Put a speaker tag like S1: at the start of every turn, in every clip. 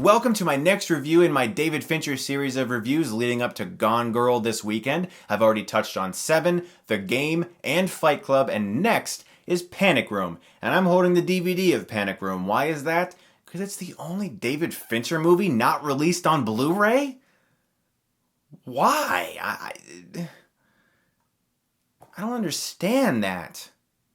S1: Welcome to my next review in my David Fincher series of reviews leading up to Gone Girl this weekend. I've already touched on Seven, The Game, and Fight Club, and next is Panic Room. And I'm holding the DVD of Panic Room. Why is that? Because it's the only David Fincher movie not released on Blu-ray? Why? I don't understand that.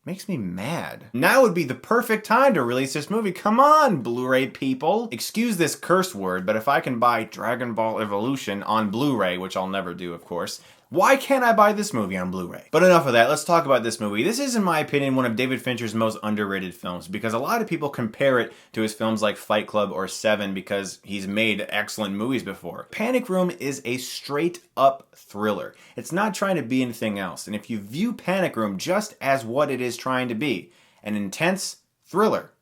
S1: Makes me mad. Now would be the perfect time to release this movie. Come on, Blu-ray people. Excuse this curse word, but if I can buy Dragon Ball Evolution on Blu-ray, which I'll never do, of course, why can't I buy this movie on Blu-ray? But enough of that, let's talk about this movie. This is, in my opinion, one of David Fincher's most underrated films because a lot of people compare it to his films like Fight Club or Seven because he's made excellent movies before. Panic Room is a straight-up thriller. It's not trying to be anything else, and if you view Panic Room just as what it is trying to be, an intense thriller,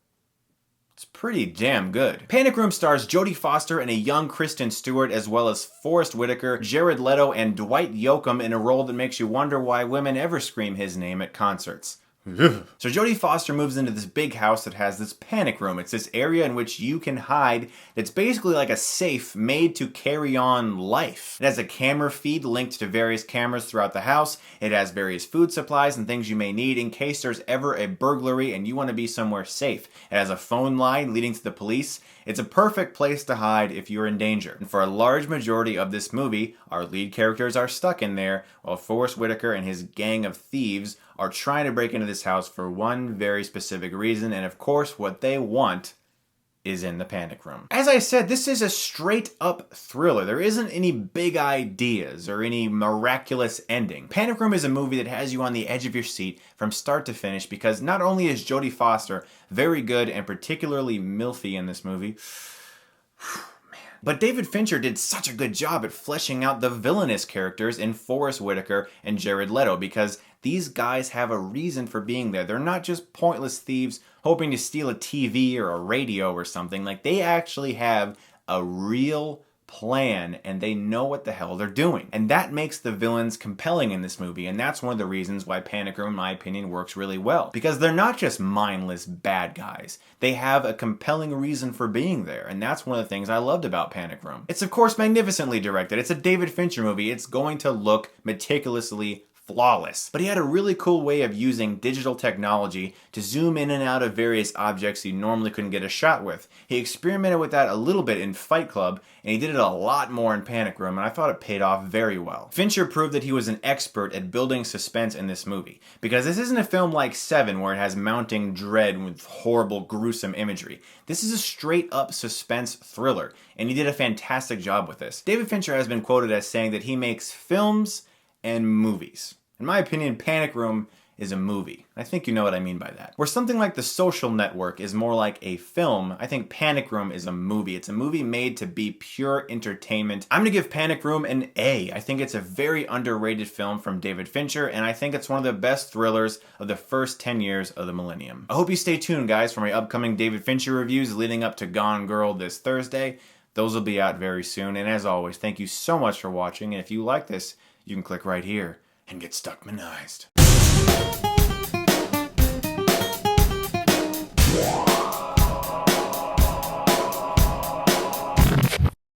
S1: it's pretty damn good. Panic Room stars Jodie Foster and a young Kristen Stewart, as well as Forest Whitaker, Jared Leto, and Dwight Yoakam in a role that makes you wonder why women ever scream his name at concerts. So Jodie Foster moves into this big house that has this panic room. It's this area in which you can hide that's basically like a safe made to carry on life. It has a camera feed linked to various cameras throughout the house. It has various food supplies and things you may need in case there's ever a burglary and you want to be somewhere safe. It has a phone line leading to the police. It's a perfect place to hide if you're in danger. And for a large majority of this movie, our lead characters are stuck in there while Forest Whitaker and his gang of thieves are trying to break into this house for one very specific reason, and of course what they want is in the panic room. As I said, this is a straight-up thriller. There isn't any big ideas or any miraculous ending. Panic Room is a movie that has you on the edge of your seat from start to finish because not only is Jodie Foster very good and particularly milfy in this movie, but David Fincher did such a good job at fleshing out the villainous characters in Forest Whitaker and Jared Leto because these guys have a reason for being there. They're not just pointless thieves hoping to steal a TV or a radio or something. Like, they actually have a real plan and they know what the hell they're doing. And that makes the villains compelling in this movie, and that's one of the reasons why Panic Room, in my opinion, works really well. Because they're not just mindless bad guys. They have a compelling reason for being there, and that's one of the things I loved about Panic Room. It's of course magnificently directed. It's a David Fincher movie. It's going to look meticulously flawless. But he had a really cool way of using digital technology to zoom in and out of various objects you normally couldn't get a shot with. He experimented with that a little bit in Fight Club, and he did it a lot more in Panic Room, and I thought it paid off very well. Fincher proved that he was an expert at building suspense in this movie, because this isn't a film like Seven where it has mounting dread with horrible, gruesome imagery. This is a straight-up suspense thriller, and he did a fantastic job with this. David Fincher has been quoted as saying that he makes films and movies. In my opinion, Panic Room is a movie. I think you know what I mean by that. Where something like The Social Network is more like a film, I think Panic Room is a movie. It's a movie made to be pure entertainment. I'm gonna give Panic Room an A. I think it's a very underrated film from David Fincher, and I think it's one of the best thrillers of the first 10 years of the millennium. I hope you stay tuned, guys, for my upcoming David Fincher reviews leading up to Gone Girl this Thursday. Those will be out very soon, and as always, thank you so much for watching, and if you like this, you can click right here and get Stuckmanized.